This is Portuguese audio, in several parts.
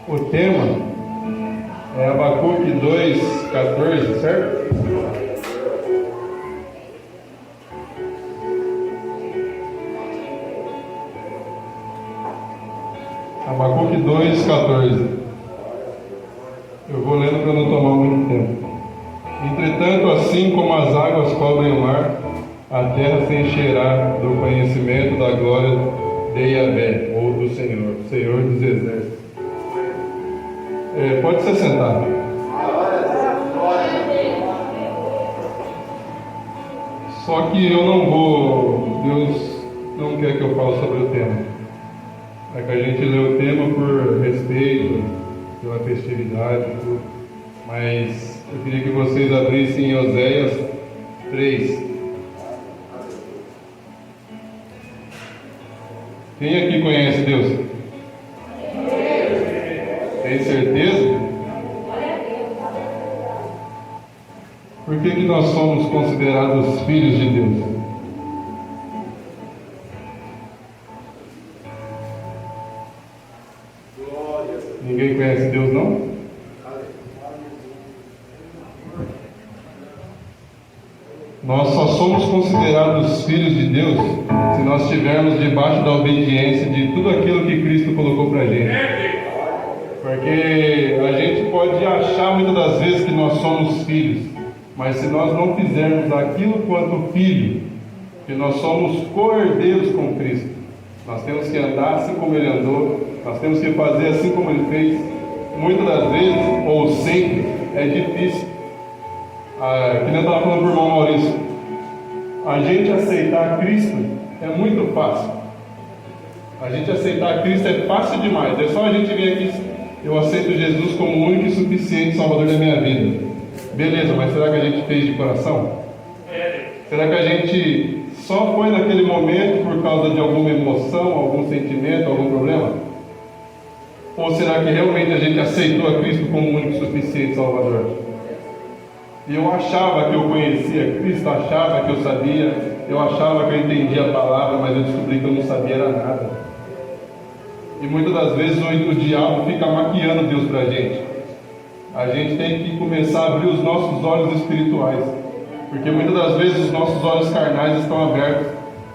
O tema é Abacuque 2,14, certo? Abacuque 2,14. Eu vou lendo para não tomar muito tempo. Entretanto, assim como as águas cobrem o mar, a terra se encherá do conhecimento da glória de Yahvé, ou do Senhor, Senhor dos Exércitos. Pode se sentar. Só que eu não vou, Deus não quer que eu fale sobre o tema. É que a gente lê o tema por respeito, pela festividade, tudo. Mas eu queria que vocês abrissem em Oséias 3. Quem aqui conhece Deus? Tem certeza? Por que nós somos considerados filhos de Deus? Ninguém conhece Deus, não? Nós só somos considerados filhos de Deus se nós estivermos debaixo da obediência de tudo aquilo que Cristo colocou para a gente. Porque a gente pode achar muitas das vezes que nós somos filhos, mas se nós não fizermos aquilo quanto filho, que nós somos co-herdeiros com Cristo, nós temos que andar assim como Ele andou, nós temos que fazer assim como Ele fez. Muitas das vezes, ou sempre, é difícil. Que nem eu estava falando para o irmão Maurício, a gente aceitar Cristo é muito fácil. A gente aceitar Cristo é fácil demais. É só a gente vir aqui, eu aceito Jesus como o único e suficiente Salvador da minha vida. Beleza, mas será que a gente fez de coração? Será que a gente só foi naquele momento por causa de alguma emoção, algum sentimento, algum problema? Ou será que realmente a gente aceitou a Cristo como o único e suficiente Salvador? E eu achava que eu conhecia Cristo, achava que eu sabia, eu achava que eu entendia a palavra, mas eu descobri que eu não sabia era nada. E muitas das vezes o diabo fica maquiando Deus para a gente. A gente tem que começar a abrir os nossos olhos espirituais, porque muitas das vezes os nossos olhos carnais estão abertos,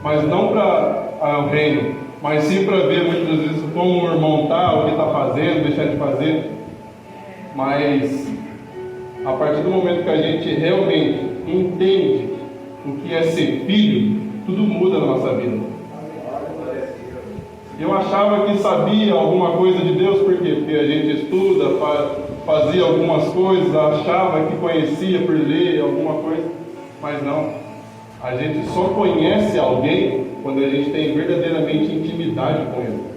mas não para o reino, mas sim para ver muitas vezes como o irmão está, o que está fazendo, deixar de fazer. Mas a partir do momento que a gente realmente entende o que é ser filho, tudo muda na nossa vida. Eu achava que sabia alguma coisa de Deus, por quê? Porque a gente estuda, fazia algumas coisas, achava que conhecia por ler alguma coisa, mas não. A gente só conhece alguém quando a gente tem verdadeiramente intimidade com ele.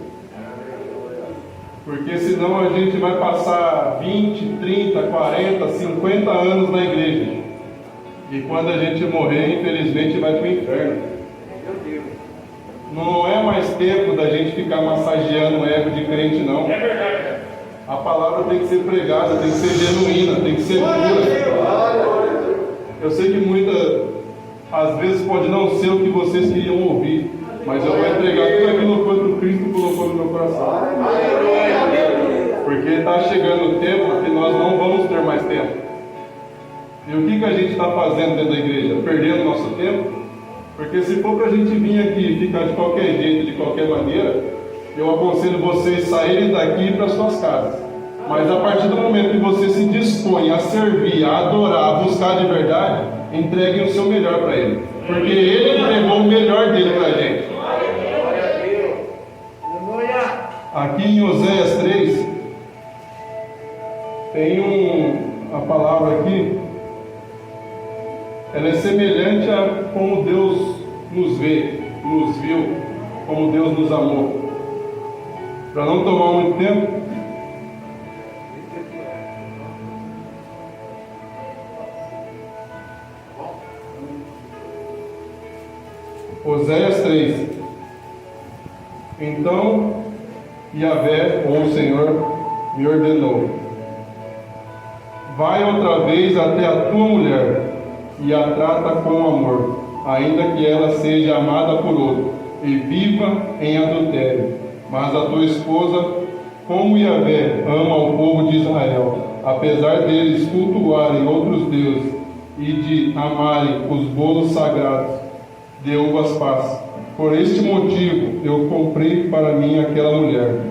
Porque senão a gente vai passar 20, 30, 40, 50 anos na igreja. E quando a gente morrer, infelizmente, vai para o inferno. Não é mais tempo da gente ficar massageando o ego de crente, não. É verdade. A palavra tem que ser pregada, tem que ser genuína, tem que ser pura. Eu sei que muitas, às vezes, pode não ser o que vocês queriam ouvir, mas eu vou entregar tudo aquilo quanto Cristo colocou no meu coração. Porque está chegando o tempo que nós não vamos ter mais tempo. E o que a gente está fazendo dentro da igreja? Perdendo nosso tempo? Porque se for para a gente vir aqui e ficar de qualquer jeito, de qualquer maneira, eu aconselho vocês saírem daqui e ir para suas casas. Mas a partir do momento que você se dispõe a servir, a adorar, a buscar de verdade, entreguem o seu melhor para Ele. Porque Ele entregou o melhor dele para a gente. Aqui em Oséias 3, tem a palavra aqui, ela é semelhante a como Deus nos vê, nos viu, como Deus nos amou. Para não tomar muito tempo, Oséias 3. Então Yahvé, ou o Senhor, me ordenou: vai outra vez até a tua mulher e a trata com amor, ainda que ela seja amada por outro e viva em adultério. Mas a tua esposa, como Yahvé ama o povo de Israel, apesar deles cultuarem outros deuses e de amarem os bolos sagrados de uvas passas. Por este motivo eu comprei para mim aquela mulher,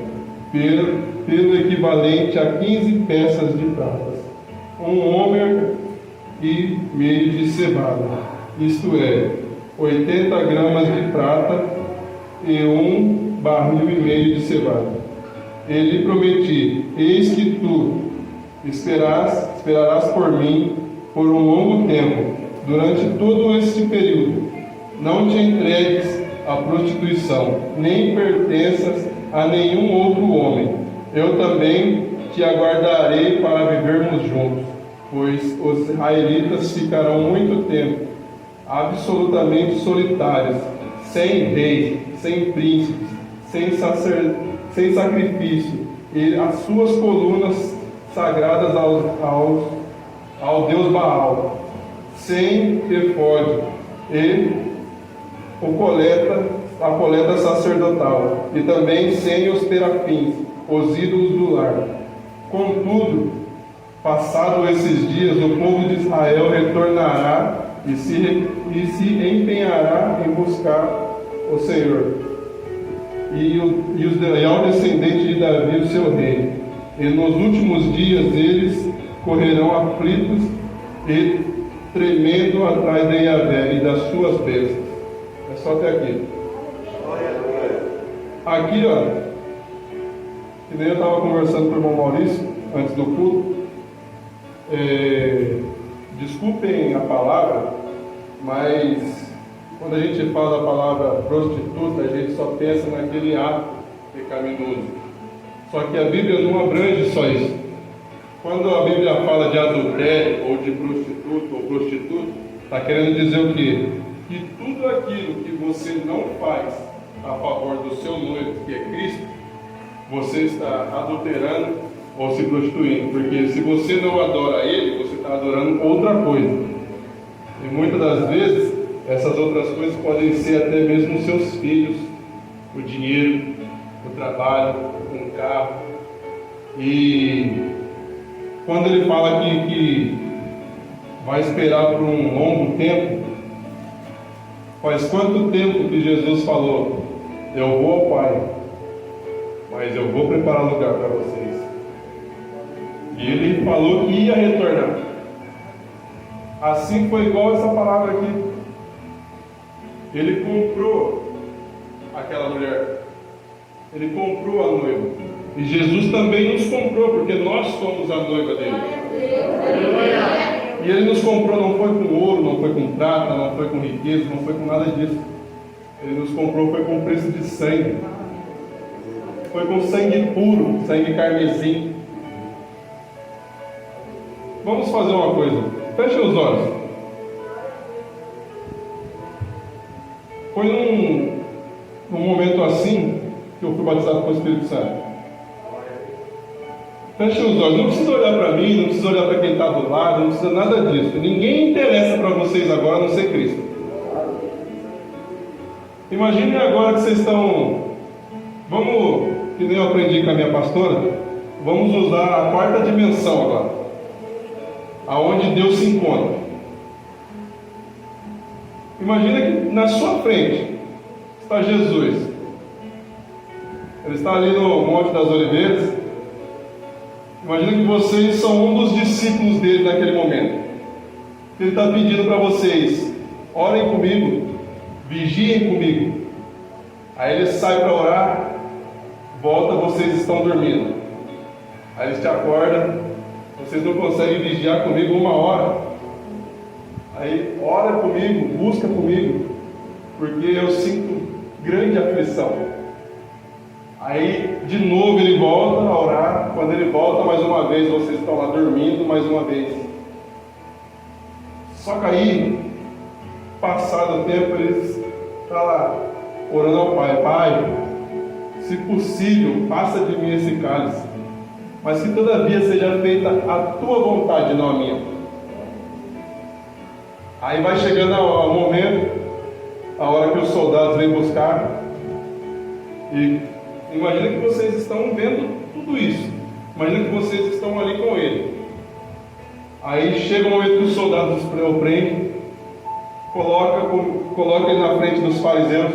pelo equivalente a 15 peças de prata, 1,5 de cevada, isto é, 80 gramas de prata e 1,5 barril de cevada. E lhe prometi: eis que tu esperarás por mim por um longo tempo. Durante todo este período, não te entregues à prostituição, nem pertenças a nenhum outro homem. Eu também te aguardarei para vivermos juntos, pois os israelitas ficarão muito tempo absolutamente solitários, sem rei, sem príncipes, sem sacrifício, e as suas colunas sagradas ao Deus Baal, sem efode, e a coleta sacerdotal, e também sem os terafins, os ídolos do lar. Contudo, passados esses dias, o povo de Israel retornará e se empenhará em buscar o Senhor e ao descendente de Davi, o seu rei. E nos últimos dias eles correrão aflitos e tremendo atrás de Yahvé e das suas bênçãos. É só até aqui. Aqui, ó, que nem eu estava conversando com o irmão Maurício antes do culto. Desculpem a palavra, mas quando a gente fala a palavra prostituta, a gente só pensa naquele ato pecaminoso. Só que a Bíblia não abrange só isso. Quando a Bíblia fala de adultério, ou de prostituto, ou prostituta, está querendo dizer o quê? Que tudo aquilo que você não faz a favor do seu noivo, que é Cristo, você está adulterando ou se prostituindo. Porque se você não adora Ele, você está adorando outra coisa. E muitas das vezes, essas outras coisas podem ser até mesmo os seus filhos, o dinheiro, o trabalho, um carro. E quando ele fala aqui que vai esperar por um longo tempo, faz quanto tempo que Jesus falou: eu vou ao Pai, mas eu vou preparar lugar para vocês. E ele falou que ia retornar. Assim foi igual essa palavra aqui. Ele comprou aquela mulher. Ele comprou a noiva. E Jesus também nos comprou, porque nós somos a noiva dele. E ele nos comprou, não foi com ouro, não foi com prata, não foi com riqueza, não foi com nada disso. Ele nos comprou, foi com preço de sangue. Foi com sangue puro, sangue carmesim. Vamos fazer uma coisa. Feche os olhos. Foi num momento assim que eu fui batizado com o Espírito Santo. Feche os olhos. Não precisa olhar para mim, não precisa olhar para quem está do lado, não precisa nada disso. Ninguém interessa para vocês agora, a não ser Cristo. Imaginem agora que vocês estão... Vamos, que nem eu aprendi com a minha pastora, vamos usar a quarta dimensão agora, aonde Deus se encontra. Imagina que na sua frente está Jesus. Ele está ali no Monte das Oliveiras. Imagina que vocês são um dos discípulos dele naquele momento. Ele está pedindo para vocês: orem comigo, vigiem comigo. Aí ele sai para orar, volta, vocês estão dormindo. Aí eles te acordam, vocês não conseguem vigiar comigo 1 hora. Aí ora comigo, busca comigo, porque eu sinto grande aflição. Aí de novo ele volta a orar. Quando ele volta mais uma vez, vocês estão lá dormindo mais uma vez. Só que aí, passado o tempo, eles estão lá orando ao Pai: Pai, se possível, passa de mim esse cálice, mas que todavia seja feita a tua vontade, não a minha. Aí vai chegando o momento, a hora que os soldados vêm buscar, e Imagina que vocês estão vendo tudo isso. Imagina que vocês estão ali com ele. Aí chega o momento que os soldados o prendem, coloca ele na frente dos fariseus.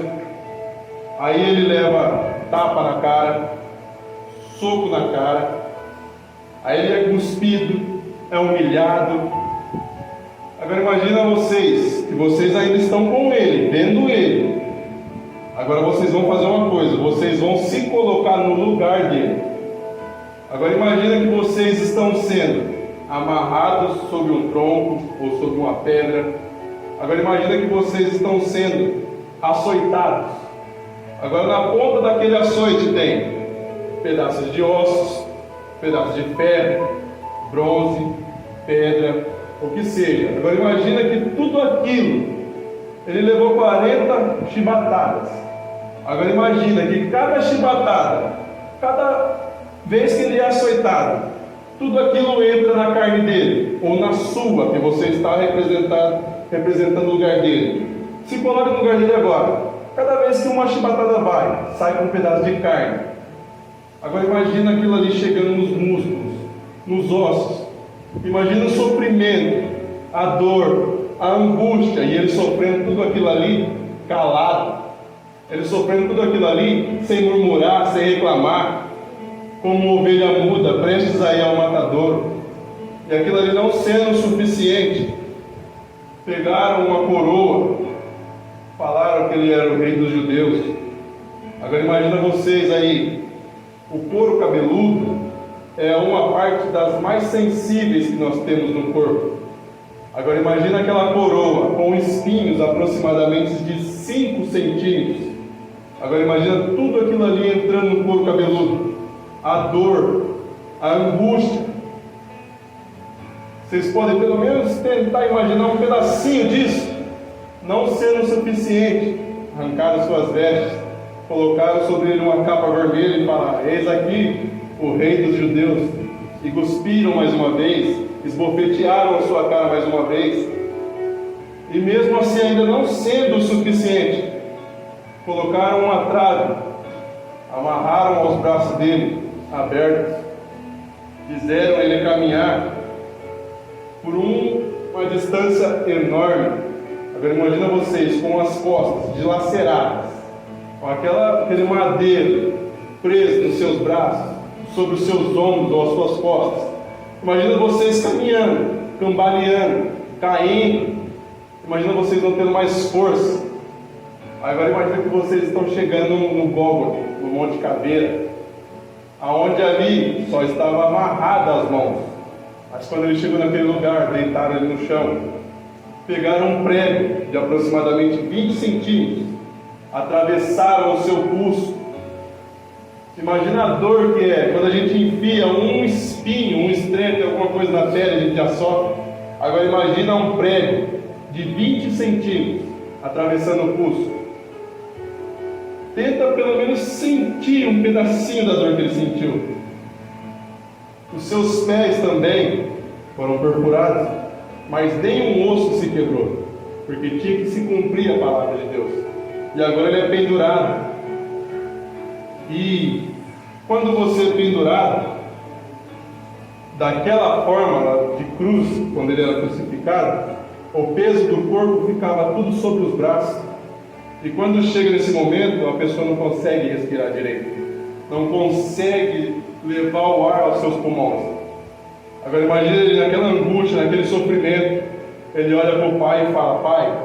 Aí ele leva tapa na cara, soco na cara. Aí ele é cuspido, é humilhado. Agora imagina vocês, que vocês ainda estão com ele, vendo ele. Agora vocês vão fazer uma coisa, vocês vão se colocar no lugar dele. Agora imagina que vocês estão sendo amarrados sobre um tronco ou sobre uma pedra. Agora imagina que vocês estão sendo açoitados. Agora na ponta daquele açoite tem pedaços de ossos, pedaços de ferro, bronze, pedra, o que seja. Agora imagina que tudo aquilo, ele levou 40 chibatadas. Agora imagina que cada chibatada, cada vez que ele é açoitado, tudo aquilo entra na carne dele, ou na sua, que você está representando o lugar dele. Se coloca no lugar dele agora. Cada vez que uma chibatada vai, sai com um pedaço de carne. Agora imagina aquilo ali chegando nos músculos, nos ossos. Imagina o sofrimento, a dor, a angústia, e ele sofrendo tudo aquilo ali calado. Ele sofrendo tudo aquilo ali sem murmurar, sem reclamar, como uma ovelha muda, prestes a ir ao matadouro. E aquilo ali não sendo o suficiente, pegaram uma coroa, falaram que ele era o rei dos judeus. Agora imagina vocês aí, o couro cabeludo é uma parte das mais sensíveis que nós temos no corpo. Agora imagina aquela coroa com espinhos aproximadamente de 5 centímetros. Agora imagina tudo aquilo ali entrando no couro cabeludo. A dor, a angústia. Vocês podem pelo menos tentar imaginar um pedacinho disso. Não sendo o suficiente, arrancaram suas vestes, colocaram sobre ele uma capa vermelha e falaram: eis aqui o rei dos judeus. E cuspiram mais uma vez, esbofetearam a sua cara mais uma vez. E mesmo assim, ainda não sendo o suficiente, colocaram uma trave, amarraram aos braços dele abertos, fizeram ele caminhar por uma distância enorme. Agora imagina vocês com as costas dilaceradas, com aquele madeiro preso nos seus braços, sobre os seus ombros ou as suas costas. Imagina vocês caminhando, cambaleando, caindo. Imagina vocês não tendo mais força. Agora imagina que vocês estão chegando no Gólgota, no Monte Caveira, aonde ali só estava amarrada as mãos. Mas quando ele chegou naquele lugar, deitaram ele no chão, pegaram um prego de aproximadamente 20 centímetros, atravessaram o seu pulso. Imagina a dor que é quando a gente enfia um espinho, um estreito, alguma coisa na pele, a gente já sofre. Agora imagina um prego de 20 centímetros atravessando o pulso. Tenta pelo menos sentir um pedacinho da dor que ele sentiu. Os seus pés também foram perfurados, mas nenhum osso se quebrou, porque tinha que se cumprir a palavra de Deus. E agora ele é pendurado. E quando você é pendurado, daquela forma de cruz, quando ele era crucificado, o peso do corpo ficava tudo sobre os braços. E quando chega nesse momento, a pessoa não consegue respirar direito, não consegue levar o ar aos seus pulmões. Agora imagine ele naquela angústia, naquele sofrimento. Ele olha para o pai e fala: Pai,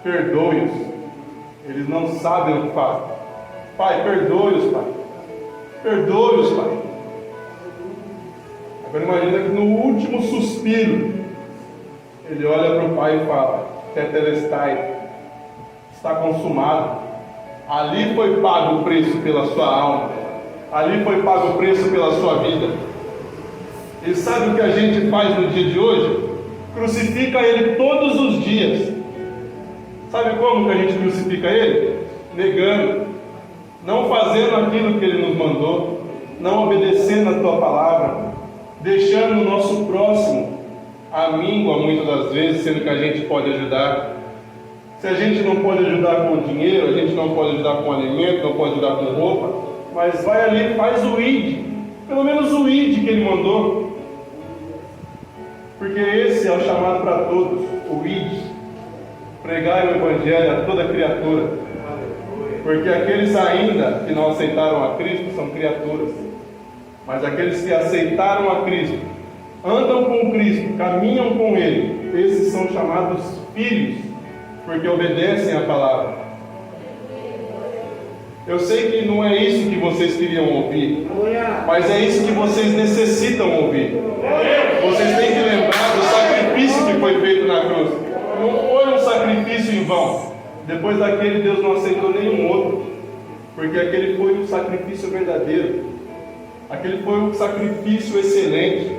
perdoe-os, eles não sabem o que fazem. Pai, perdoe-os, Pai, perdoe-os, Pai. Agora imagina que no último suspiro, ele olha para o pai e fala: Tetelestai, está consumado. Ali foi pago o preço pela sua alma, ali foi pago o preço pela sua vida. E sabe o que a gente faz no dia de hoje? Crucifica ele todos os dias. Sabe como que a gente crucifica ele? Negando, não fazendo aquilo que ele nos mandou, não obedecendo a tua palavra, deixando o nosso próximo à míngua muitas das vezes, sendo que a gente pode ajudar. Se a gente não pode ajudar com dinheiro, a gente não pode ajudar com alimento, não pode ajudar com roupa, mas vai ali e faz o ID, pelo menos o ID que ele mandou, porque esse é o chamado para todos, o ID, pregai o Evangelho a toda criatura, porque aqueles ainda que não aceitaram a Cristo são criaturas, mas aqueles que aceitaram a Cristo, andam com Cristo, caminham com Ele, esses são chamados filhos, porque obedecem à palavra. Eu sei que não é isso que vocês queriam ouvir, mas é isso que vocês necessitam ouvir. Vocês têm que lembrar do sacrifício que foi feito na cruz. Não foi um sacrifício em vão. Depois daquele, Deus não aceitou nenhum outro, porque aquele foi um sacrifício verdadeiro. Aquele foi um sacrifício excelente.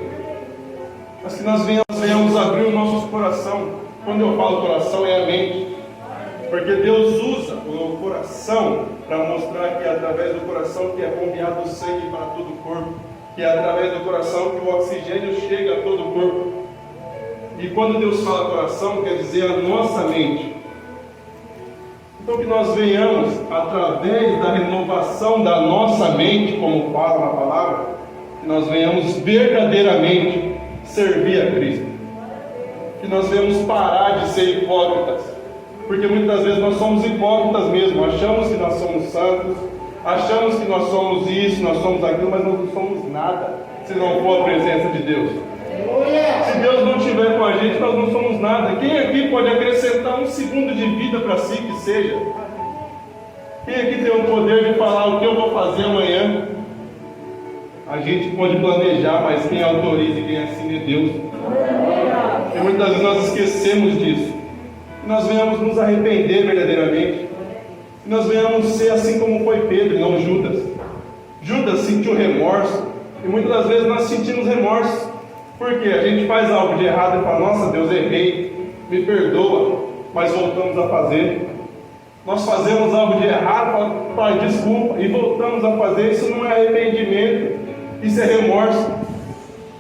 Mas que nós venhamos abrir o nosso coração. Quando eu falo coração, é a mente. Porque Deus usa o coração para mostrar que é através do coração que é bombeado o sangue para todo o corpo, que é através do coração que o oxigênio chega a todo o corpo. E quando Deus fala coração, quer dizer a nossa mente. Então que nós venhamos, através da renovação da nossa mente, como fala na palavra, que nós venhamos verdadeiramente servir a Cristo. Que nós venhamos parar de ser hipócritas. Porque muitas vezes nós somos hipócritas mesmo, achamos que nós somos santos, achamos que nós somos isso, nós somos aquilo, mas não somos nada, se não for a presença de Deus. Se Deus não estiver com a gente, nós não somos nada. Quem aqui pode acrescentar um segundo de vida para si que seja? Quem aqui tem o poder de falar o que eu vou fazer amanhã? A gente pode planejar, mas quem autoriza e quem assina é Deus. E muitas vezes nós esquecemos disso. Nós venhamos nos arrepender verdadeiramente, nós venhamos ser assim como foi Pedro e não Judas. Judas sentiu remorso, e muitas das vezes nós sentimos remorso, porque a gente faz algo de errado e fala, nossa Deus, errei, me perdoa, mas voltamos a fazer. Nós fazemos algo de errado, fala desculpa, e voltamos a fazer. Isso não é arrependimento, isso é remorso.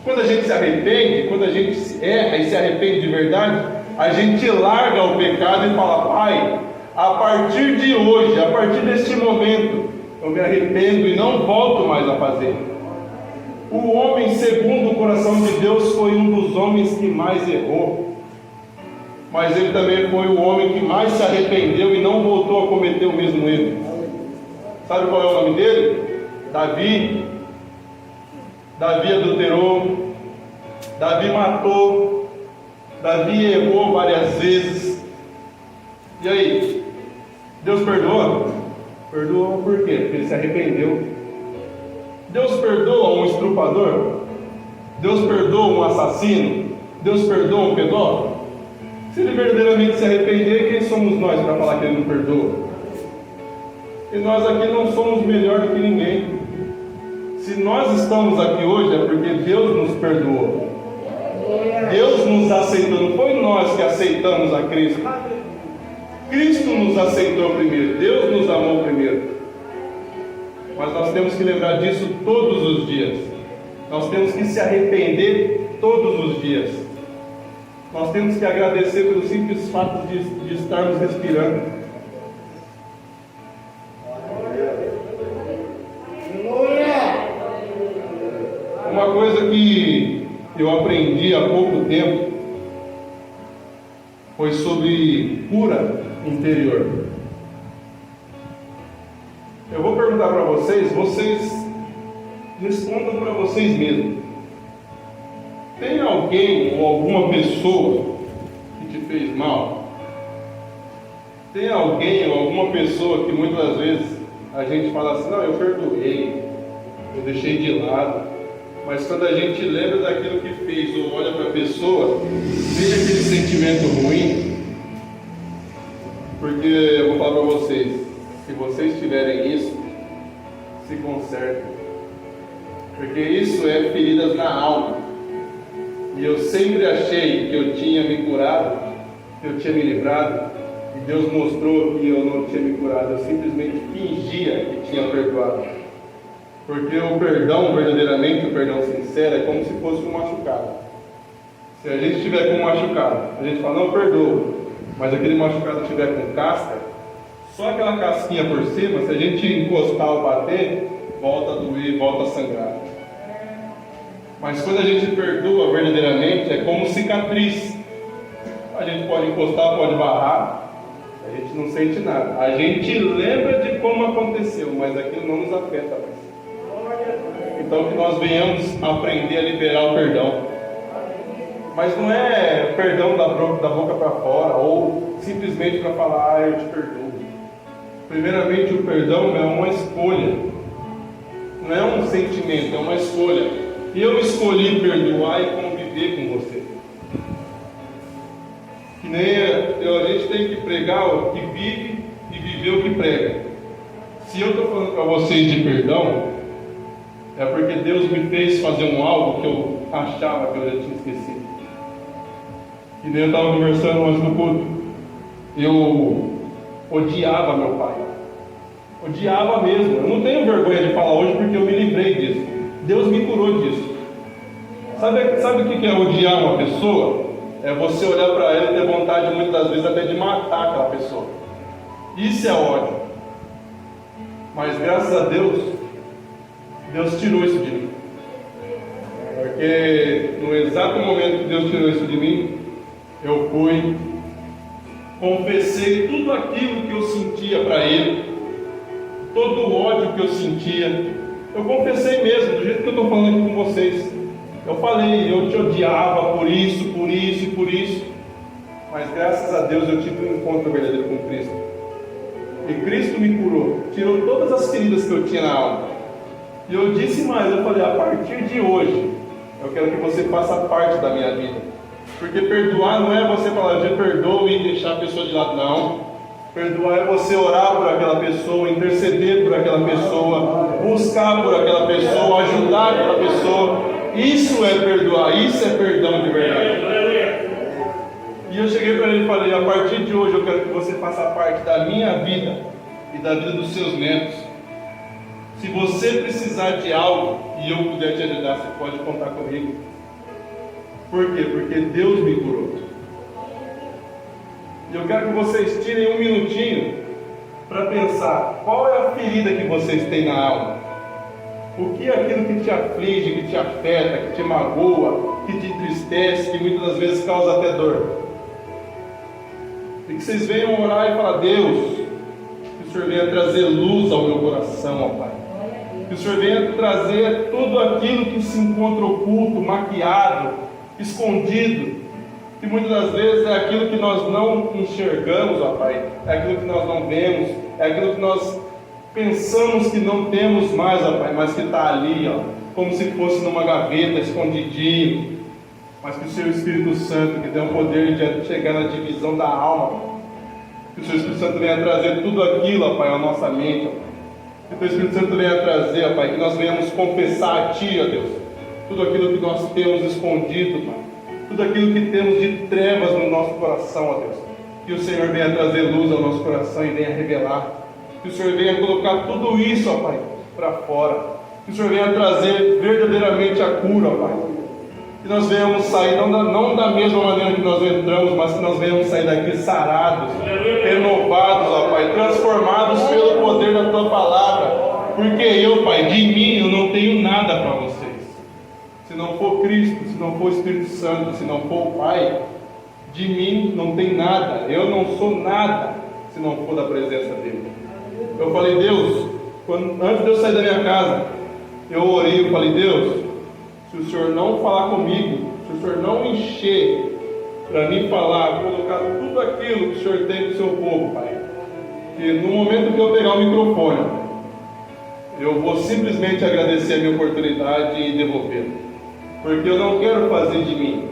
Quando a gente se arrepende, quando a gente erra e se arrepende de verdade, a gente larga o pecado e fala, Pai, a partir de hoje, a partir deste momento, eu me arrependo e não volto mais a fazer. O homem segundo o coração de Deus foi um dos homens que mais errou, mas ele também foi o homem que mais se arrependeu e não voltou a cometer o mesmo erro. Sabe qual é o nome dele? Davi. Davi adulterou, Davi matou, Davi errou várias vezes. E aí? Deus perdoa? Perdoa por quê? Porque ele se arrependeu. Deus perdoa um estrupador? Deus perdoa um assassino? Deus perdoa um pedófilo? Se ele verdadeiramente se arrepender, quem somos nós para falar que ele não perdoa? E nós aqui não somos melhor do que ninguém. Se nós estamos aqui hoje é porque Deus nos perdoou. Deus nos aceitou, não foi nós que aceitamos a Cristo. Cristo nos aceitou primeiro, Deus nos amou primeiro. Mas nós temos que lembrar disso todos os dias. Nós temos que se arrepender todos os dias. Nós temos que agradecer pelo simples fato de estarmos respirando. Uma coisa que eu aprendi há pouco tempo foi sobre cura interior. Eu vou perguntar para vocês respondam para vocês mesmos. Tem alguém ou alguma pessoa que te fez mal? Tem alguém ou alguma pessoa que muitas das vezes a gente fala assim, não, eu perdoei, eu deixei de lado. Mas quando a gente lembra daquilo que fez ou olha para a pessoa, vem aquele sentimento ruim. Porque eu vou falar para vocês, se vocês tiverem isso, se consertem. Porque isso é feridas na alma. E eu sempre achei que eu tinha me curado, que eu tinha me livrado, e Deus mostrou que eu não tinha me curado. Eu simplesmente fingia que tinha perdoado. Porque o perdão, verdadeiramente, o perdão sincero, é como se fosse um machucado. Se a gente estiver com um machucado, a gente fala, não, perdoa. Mas aquele machucado estiver com casca, só aquela casquinha por cima, se a gente encostar ou bater, volta a doer, volta a sangrar. Mas quando a gente perdoa verdadeiramente, é como cicatriz. A gente pode encostar, pode barrar, a gente não sente nada. A gente lembra de como aconteceu, mas aquilo não nos afeta mais. Então que nós venhamos aprender a liberar o perdão. Mas não é perdão da boca para fora, ou simplesmente para falar, eu te perdoo. Primeiramente, o perdão é uma escolha, não é um sentimento, é uma escolha. Eu escolhi perdoar e conviver com você. Que nem a gente tem que pregar o que vive e viver o que prega. Se eu estou falando para vocês de perdão, é porque Deus me fez fazer algo que eu achava que eu já tinha esquecido. Que nem eu estava conversando antes do culto. Eu odiava meu pai. Odiava mesmo. Eu não tenho vergonha de falar hoje porque eu me livrei disso. Deus me curou disso. Sabe o que é odiar uma pessoa? É você olhar para ela e ter vontade muitas das vezes até de matar aquela pessoa. Isso é ódio. Mas graças a Deus, Deus tirou isso de mim. Porque no exato momento que Deus tirou isso de mim, eu fui, confessei tudo aquilo que eu sentia para Ele, todo o ódio que eu sentia. Eu confessei mesmo, do jeito que eu estou falando aqui com vocês. Eu falei, eu te odiava por isso e por isso. Mas graças a Deus eu tive um encontro verdadeiro com Cristo. E Cristo me curou, tirou todas as feridas que eu tinha na alma. E eu disse mais, eu falei, a partir de hoje, eu quero que você faça parte da minha vida. Porque perdoar não é você falar, eu perdoo e deixar a pessoa de lado, não. Perdoar é você orar por aquela pessoa, interceder por aquela pessoa, buscar por aquela pessoa, ajudar aquela pessoa. Isso é perdoar, isso é perdão de verdade. E eu cheguei para ele e falei, a partir de hoje eu quero que você faça parte da minha vida e da vida dos seus netos. Se você precisar de algo e eu puder te ajudar, você pode contar comigo. Por quê? Porque Deus me curou. E eu quero que vocês tirem um minutinho para pensar, qual é a ferida que vocês têm na alma? O que é aquilo que te aflige, que te afeta, que te magoa, que te entristece, que muitas das vezes causa até dor? E que vocês venham orar e falar, Deus, que o Senhor venha trazer luz ao meu coração, ó Pai. Que o Senhor venha trazer tudo aquilo que se encontra oculto, maquiado, escondido, que muitas das vezes é aquilo que nós não enxergamos, ó Pai, é aquilo que nós não vemos, é aquilo que nós pensamos que não temos mais, ó Pai, mas que está ali, ó, como se fosse numa gaveta, escondidinho, mas que o Seu Espírito Santo, que tem o poder de chegar na divisão da alma, que o Seu Espírito Santo venha trazer tudo aquilo, ó Pai, à nossa mente, ó Pai. Que o Teu Espírito Santo venha trazer, ó Pai, que nós venhamos confessar a Ti, ó Deus, tudo aquilo que nós temos escondido, Pai, tudo aquilo que temos de trevas no nosso coração, ó Deus. Que o Senhor venha trazer luz ao nosso coração e venha revelar. Que o Senhor venha colocar tudo isso, ó Pai, para fora. Que o Senhor venha trazer verdadeiramente a cura, ó Pai. Que nós venhamos sair, não da mesma maneira que nós entramos, mas que nós venhamos sair daqui sarados, renovados, ó Pai, transformados pelo poder da Tua palavra. Porque eu, Pai, de mim eu não tenho nada para vocês. Se não for Cristo, se não for o Espírito Santo, se não for o Pai, de mim não tem nada. Eu não sou nada se não for da presença dEle. Eu falei, Deus, antes de eu sair da minha casa, eu orei e falei, Deus, se o Senhor não falar comigo, se o Senhor não encher para mim falar, colocar tudo aquilo que o Senhor tem para o seu povo, Pai, que no momento que eu pegar o microfone, eu vou simplesmente agradecer a minha oportunidade e devolvê-lo, porque eu não quero fazer de mim,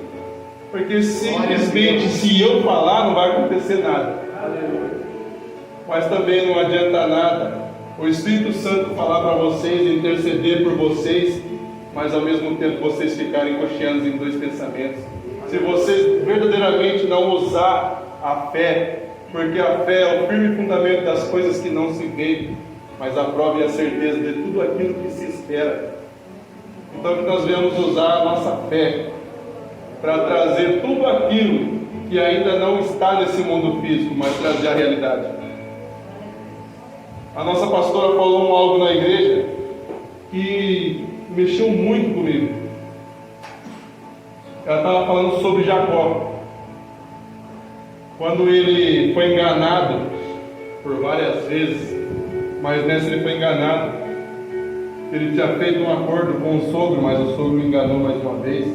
porque simplesmente se eu falar não vai acontecer nada. Mas também não adianta nada o Espírito Santo falar para vocês, interceder por vocês, mas ao mesmo tempo vocês ficarem cocheando em dois pensamentos. Se vocês verdadeiramente não usar a fé, porque a fé é o firme fundamento das coisas que não se veem, mas a prova e a certeza de tudo aquilo que se espera. Então que nós venhamos usar a nossa fé para trazer tudo aquilo que ainda não está nesse mundo físico, mas trazer a realidade. A nossa pastora falou algo na igreja, que mexeu muito comigo. Ela estava falando sobre Jacó. Quando ele foi enganado por várias vezes, mas nessa ele foi enganado. Ele tinha feito um acordo com o sogro, mas o sogro o enganou mais uma vez.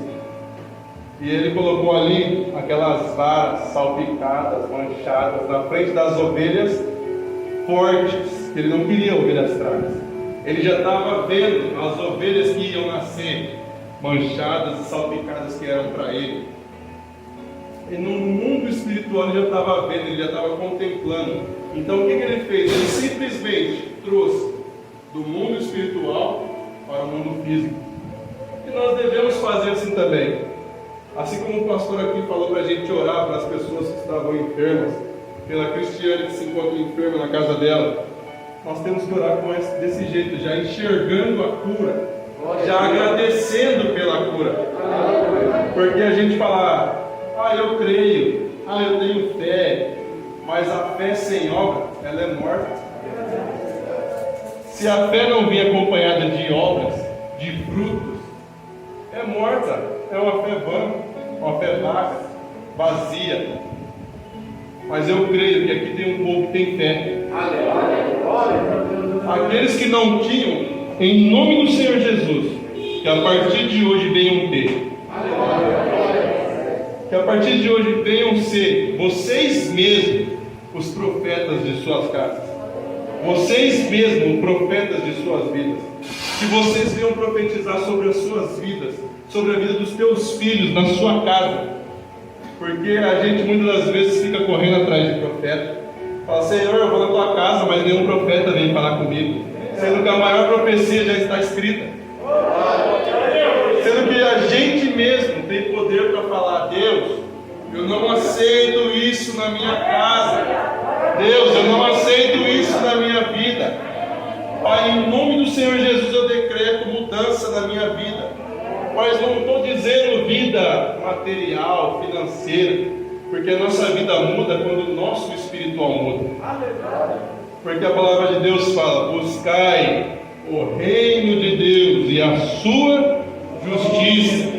E ele colocou ali aquelas varas salpicadas, manchadas, na frente das ovelhas fortes, que ele não queria ovelhas fracas. Ele já estava vendo as ovelhas que iam nascer, manchadas e salpicadas, que eram para ele. E no mundo espiritual ele já estava vendo, ele já estava contemplando. Então o que ele fez? Ele simplesmente trouxe do mundo espiritual para o mundo físico. E nós devemos fazer assim também. Assim como o pastor aqui falou para a gente orar para as pessoas que estavam enfermas, pela Cristiane que se encontra enferma na casa dela, nós temos que orar desse jeito, já enxergando a cura, já agradecendo pela cura. Porque a gente fala, eu creio, eu tenho fé, mas a fé sem obra, ela é morta. Se a fé não vem acompanhada de obras, de frutos, é morta, é uma fé vã, uma fé vaga, vazia. Mas eu creio que aqui tem um povo que tem fé. Aqueles que não tinham, em nome do Senhor Jesus, que a partir de hoje venham ter. Que a partir de hoje venham ser vocês mesmos os profetas de suas casas. Vocês mesmos, profetas de suas vidas. Que vocês venham profetizar sobre as suas vidas, sobre a vida dos teus filhos, na sua casa. Porque a gente muitas das vezes fica correndo atrás de profeta. Fala, Senhor, eu vou na tua casa, mas nenhum profeta vem falar comigo. Sendo que a maior profecia já está escrita. Sendo que a gente mesmo tem poder para falar, Deus, eu não aceito isso na minha casa. Deus, eu não aceito isso na minha vida. Pai, em nome do Senhor Jesus eu decreto mudança na minha vida. Mas não estou dizendo vida material, financeira, porque a nossa vida muda quando o nosso espiritual muda. Porque a palavra de Deus fala, buscai o reino de Deus e a sua justiça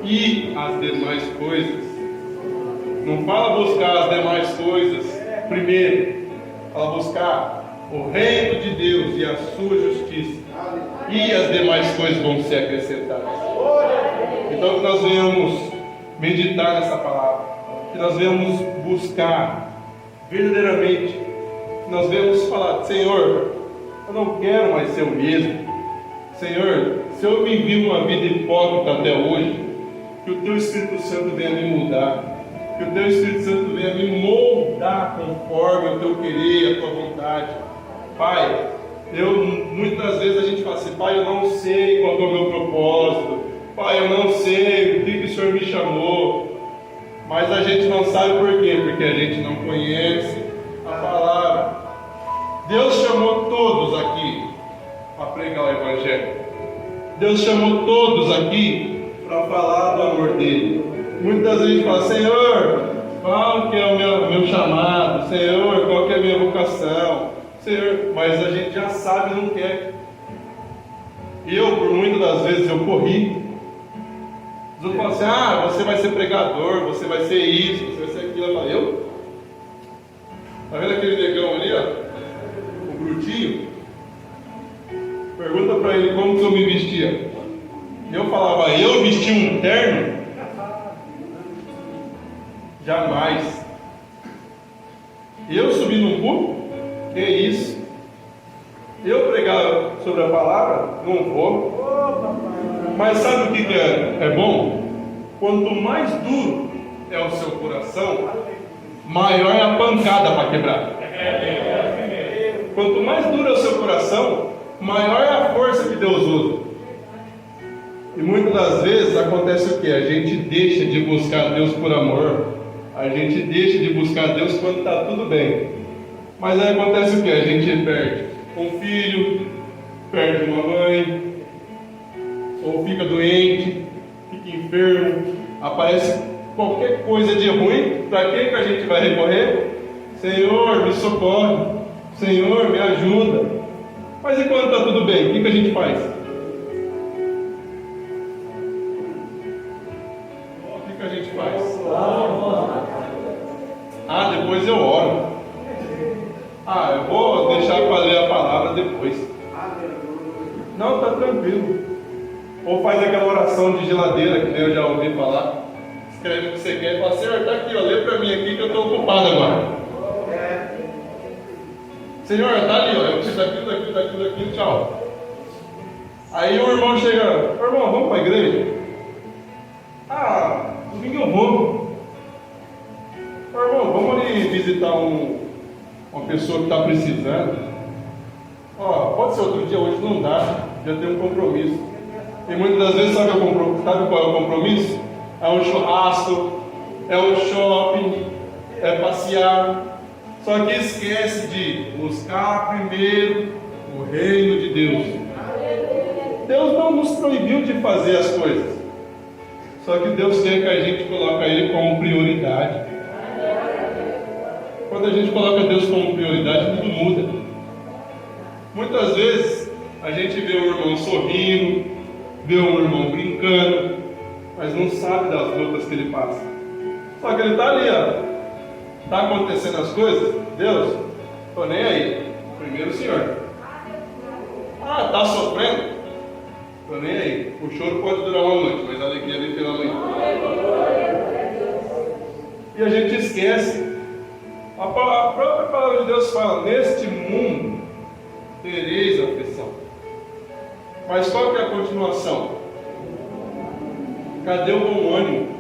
e as demais coisas. Não fala buscar as demais coisas primeiro, fala buscar o reino de Deus e a sua justiça, e as demais coisas vão ser acrescentadas. Então que nós venhamos meditar nessa palavra, que nós venhamos buscar verdadeiramente, que nós venhamos falar, Senhor, eu não quero mais ser o mesmo. Senhor, se eu vivi uma vida hipócrita até hoje, que o Teu Espírito Santo venha me mudar, que o Teu Espírito Santo venha me moldar conforme o Teu querer, a Tua vontade. Pai, muitas vezes a gente fala assim, Pai, eu não sei qual é o meu propósito, Pai, eu não sei o que o Senhor me chamou, mas a gente não sabe por quê, porque a gente não conhece a palavra. Deus chamou todos aqui para pregar o Evangelho. Deus chamou todos aqui para falar do amor dele. Muitas vezes a gente fala, Senhor, qual que é o meu chamado? Senhor, qual que é a minha vocação? Senhor, mas a gente já sabe e não quer. Eu, por muitas das vezes, eu corri. Os outros falam assim, você vai ser pregador, você vai ser isso, você vai ser aquilo. Eu falei, eu? Tá vendo aquele negão ali, ó? O brutinho? Pergunta para ele como que eu me vestia. Eu falava, eu vesti um terno? Jamais. Eu subi num púlpito? Que isso? Eu pregar sobre a palavra? Não vou. Mas sabe o que é bom? Quanto mais duro é o seu coração, maior é a pancada para quebrar. Quanto mais duro é o seu coração, maior é a força que Deus usa. E muitas das vezes acontece o que? A gente deixa de buscar Deus por amor. A gente deixa de buscar Deus quando está tudo bem. Mas aí acontece o que? A gente perde um filho, perde uma mãe, ou fica doente, fica enfermo, aparece qualquer coisa de ruim. Para quem que a gente vai recorrer? Senhor, me socorre. Senhor, me ajuda. Mas e quando está tudo bem, o que a gente faz? O que a gente faz? Ah, depois eu oro. Ah, eu vou deixar para ler a palavra depois. Não, está tranquilo. Ou faz aquela oração de geladeira que eu já ouvi falar. Escreve o que você quer e fala: Senhor, está aqui, ó, lê para mim aqui que eu estou ocupado agora. Senhor, está ali, ó, eu preciso daquilo, tchau. Aí o irmão chega: irmão, vamos para a igreja? Ah, domingo eu vou. Irmão, vamos ali visitar uma pessoa que está precisando. Ó, pode ser outro dia, hoje não dá, já tem um compromisso. E muitas das vezes, sabe qual é o compromisso? É um churrasco, é um shopping, é passear. Só que esquece de buscar primeiro o reino de Deus. Deus não nos proibiu de fazer as coisas. Só que Deus quer que a gente coloque Ele como prioridade. Quando a gente coloca Deus como prioridade, tudo muda. Muitas vezes a gente vê um irmão sorrindo, vê um irmão brincando, mas não sabe das lutas que ele passa. Só que ele está ali, ó. Está acontecendo as coisas? Deus, estou nem aí. Primeiro o Senhor. Ah, está sofrendo? Estou nem aí. O choro pode durar uma noite, mas a alegria vem pela manhã. E a gente esquece. A própria palavra de Deus fala: neste mundo tereis aflição. Mas qual que é a continuação? Cadê o bom ânimo?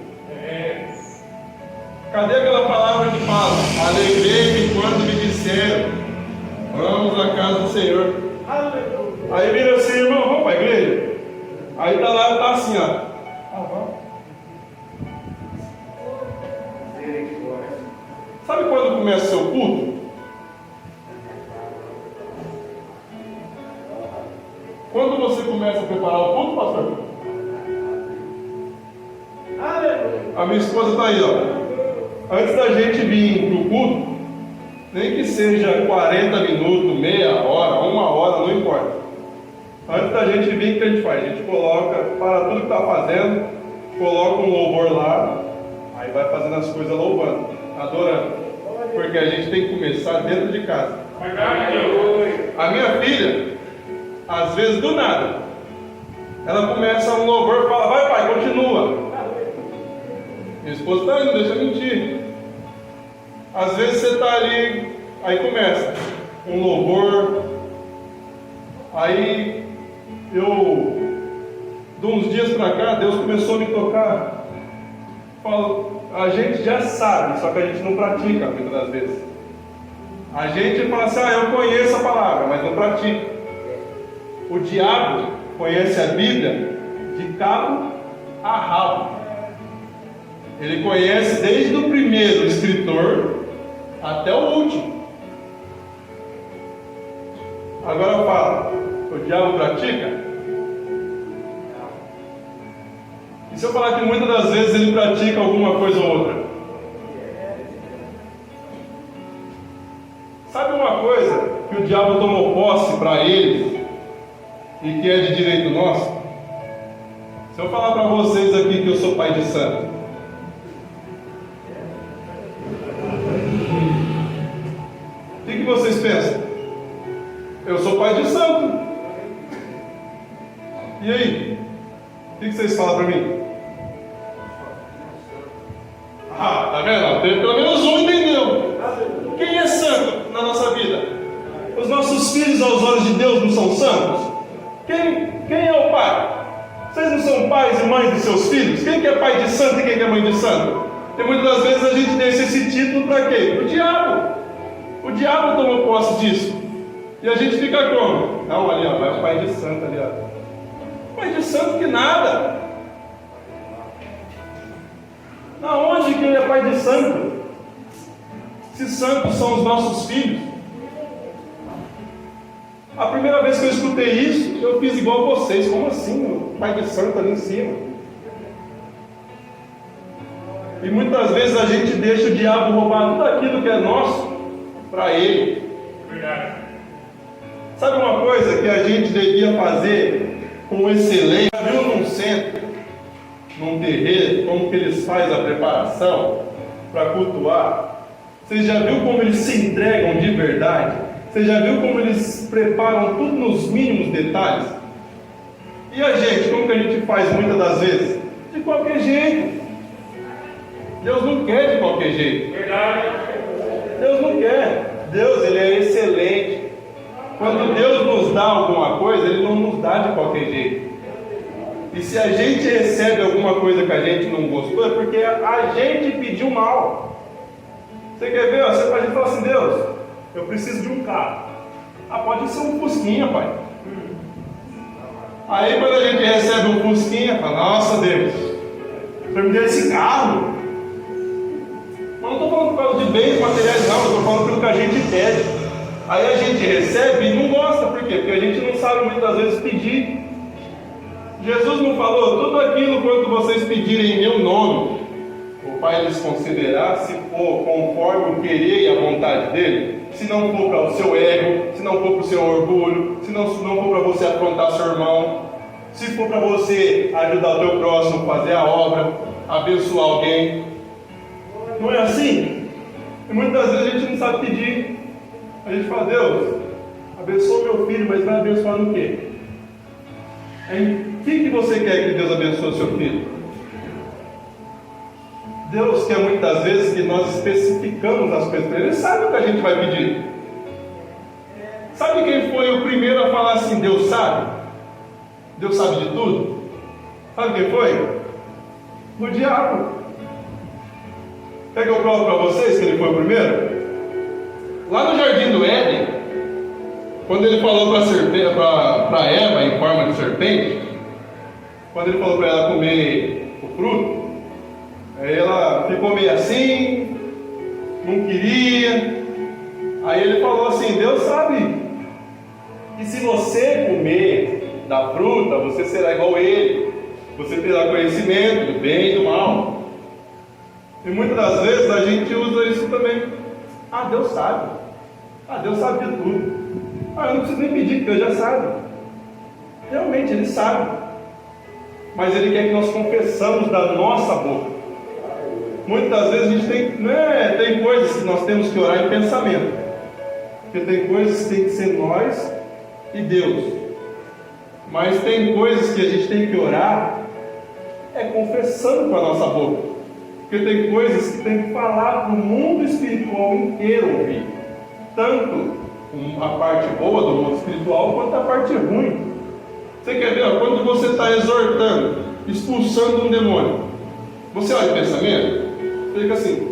Cadê aquela palavra que fala: alegrei-me quando me disseram, vamos à casa do Senhor. Aí vira assim: irmão, vamos para a igreja? Aí está lá, está assim, ó. Sabe quando começa o seu culto? Quando você começa a preparar o culto, pastor? A minha esposa está aí, ó. Antes da gente vir para o culto, nem que seja 40 minutos, meia hora, uma hora, não importa. Antes da gente vir, o que a gente faz? A gente coloca, para tudo que está fazendo, coloca um louvor lá, aí vai fazendo as coisas louvando, adorando. Porque a gente tem que começar dentro de casa. A minha filha, às vezes do nada, ela começa um louvor e fala: vai pai, continua. Minha esposa está indo, deixa eu mentir. Às vezes você está ali, aí começa um louvor. Aí de uns dias para cá, Deus começou a me tocar. A gente já sabe, só que a gente não pratica muitas das vezes. A gente fala assim: eu conheço a palavra, mas não pratica. O diabo conhece a Bíblia de cabo a rabo. Ele conhece desde o primeiro escritor até o último. Agora eu falo: o diabo pratica? E se eu falar que muitas das vezes ele pratica alguma coisa ou outra? Sabe uma coisa que o diabo tomou posse para ele e que é de direito nosso? Se eu falar para vocês aqui que eu sou pai de santo, o que vocês pensam? Eu sou pai de santo. E aí? O que vocês falam para mim? Ah, tá vendo? Pelo menos um entendeu. Quem é santo na nossa vida? Os nossos filhos aos olhos de Deus não são santos? Quem é o pai? Vocês não são pais e mães de seus filhos? Quem que é pai de santo e quem que é mãe de santo? E muitas das vezes a gente deixa esse título para quê? O diabo. O diabo tomou posse disso. E a gente fica como? Não, ali ó, vai o pai de santo ali ó. Pai de santo que nada. Na onde que ele é pai de santo? Se santos são os nossos filhos. A primeira vez que eu escutei isso, eu fiz igual a vocês. Como assim? O pai de santo ali em cima. E muitas vezes a gente deixa o diabo roubar tudo aquilo que é nosso para ele. Verdade. Sabe uma coisa que a gente devia fazer com excelência? Já viu num centro, num terreiro, como que eles fazem a preparação para cultuar? Você já viu como eles se entregam de verdade? Você já viu como eles preparam tudo nos mínimos detalhes? E a gente, como que a gente faz muitas das vezes? De qualquer jeito. Deus não quer de qualquer jeito. Verdade. Deus não quer. Deus, Ele é excelente. Quando Deus nos dá alguma coisa, Ele não nos dá de qualquer jeito. E se a gente recebe alguma coisa que a gente não gostou, é porque a gente pediu mal. Você quer ver? Você pode falar assim: Deus, eu preciso de um carro. Ah, pode ser um Fusquinha, pai. Aí quando a gente recebe um Fusquinha, fala: nossa, Deus, você me deu esse carro. Mas não estou falando por causa de bens materiais, não. Eu estou falando pelo que a gente pede. Aí a gente recebe e não gosta. Por quê? Porque a gente não sabe muitas vezes pedir. Jesus não falou: tudo aquilo quanto vocês pedirem em meu nome, o Pai lhes concederá, se for conforme o querer e a vontade dele. Se não for para o seu ego, se não for para o seu orgulho, se não for para você afrontar seu irmão, se for para você ajudar o teu próximo, fazer a obra, abençoar alguém. Não é assim? E muitas vezes a gente não sabe pedir. A gente fala: Deus, abençoa meu filho, mas vai abençoar no quê? Em que você quer que Deus abençoe o seu filho? Deus quer muitas vezes que nós especificamos as coisas para Ele. Ele sabe o que a gente vai pedir. Sabe quem foi o primeiro a falar assim: Deus sabe? Deus sabe de tudo? Sabe quem foi? O diabo. Quer que eu prove para vocês que ele foi o primeiro? Lá no Jardim do Éden, quando ele falou para Eva em forma de serpente, quando ele falou para ela comer o fruto, aí ela ficou meio assim, não queria. Aí ele falou assim: Deus sabe que se você comer da fruta, você será igual a Ele, você terá conhecimento do bem e do mal. E muitas das vezes a gente usa isso também. Ah, Deus sabe. Ah, Deus sabe de tudo. Ah, eu não preciso nem pedir, porque Deus já sabe. Realmente Ele sabe. Mas Ele quer que nós confessamos da nossa boca. Muitas vezes a gente tem coisas que nós temos que orar em pensamento. Porque tem coisas que tem que ser nós e Deus. Mas tem coisas que a gente tem que orar confessando com a nossa boca. Porque tem coisas que tem que falar para o mundo espiritual inteiro ouvir. Tanto a parte boa do mundo espiritual quanto a parte ruim. Você quer ver? Quando você está exortando, expulsando um demônio, você olha o pensamento, fica assim.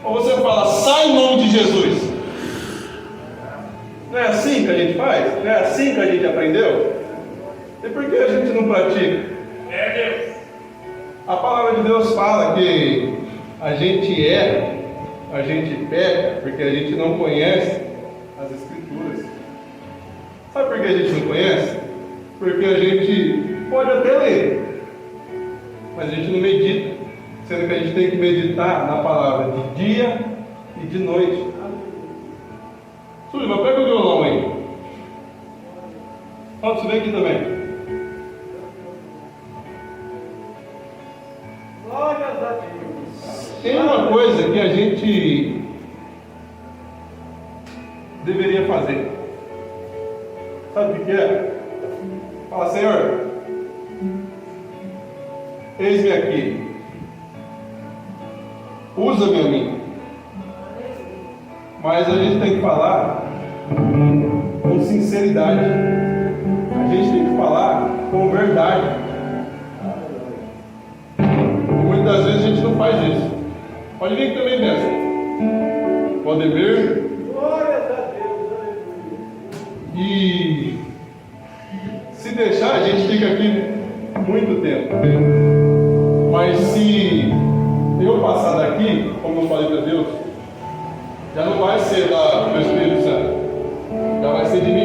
Ou você fala: sai em nome de Jesus. Não é assim que a gente faz? Não é assim que a gente aprendeu? E por que a gente não pratica? É Deus. A palavra de Deus fala que a gente erra, a gente peca, porque a gente não conhece as Escrituras. Sabe por que a gente não conhece? Porque a gente pode até ler, mas a gente não medita. Sendo que a gente tem que meditar na palavra de dia e de noite. Sullivan, pega o violão aí. Fala, você vem aqui também. Glórias a Deus. Tem uma coisa que a gente deveria fazer. Sabe o que é? Fala: Senhor, eis-me aqui. Usa-me a mim. Mas a gente tem que falar com sinceridade. A gente tem que falar com verdade. Muitas vezes a gente não faz isso. Pode vir aqui também, mestre. Pode vir. Glória a Deus. E se deixar, a gente fica aqui muito tempo. Mas se eu passar daqui, como eu falei para Deus, já não vai ser do Espírito Santo, já vai ser de mim